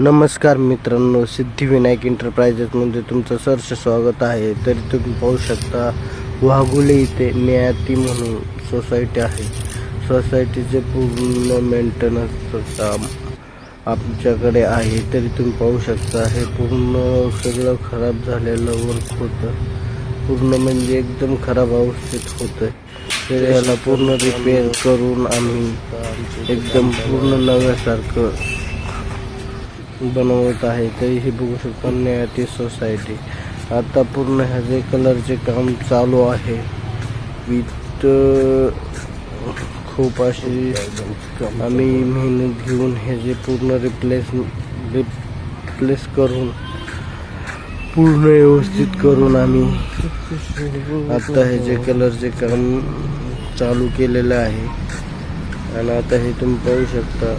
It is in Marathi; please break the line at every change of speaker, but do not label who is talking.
नमस्कार मित्रांनो, सिद्धिविनायक एंटरप्राइजेसमध्ये तुमचं सहर्ष स्वागत आहे. तरी तुम्ही पाहू शकता वाघुले इथे नियाती म्हणून सोसायटी आहे. सोसायटीचे पूर्ण मेंटेनन्सचं काम आमच्याकडे आहे. तरी तुम्ही पाहू शकता हे पूर्ण सगळं खराब झालेलं वर्क होतं. पूर्ण म्हणजे एकदम खराब अवस्थेत होतं. तर याला पूर्ण रिपेअर करून आम्ही एकदम पूर्ण नव्यासारखं बनवत आहे. तरी हे बघू शकता नियाती सोसायटी. आता पूर्ण ह्याचे कलरचे काम चालू आहे. विथ खूप अशी आम्ही मेहनत घेऊन हे जे पूर्ण रिप्लेस करून पूर्ण व्यवस्थित करून आम्ही आता हे जे कलरचे काम चालू केलेलं आहे. आणि आता हे तुम्ही पाहू शकता.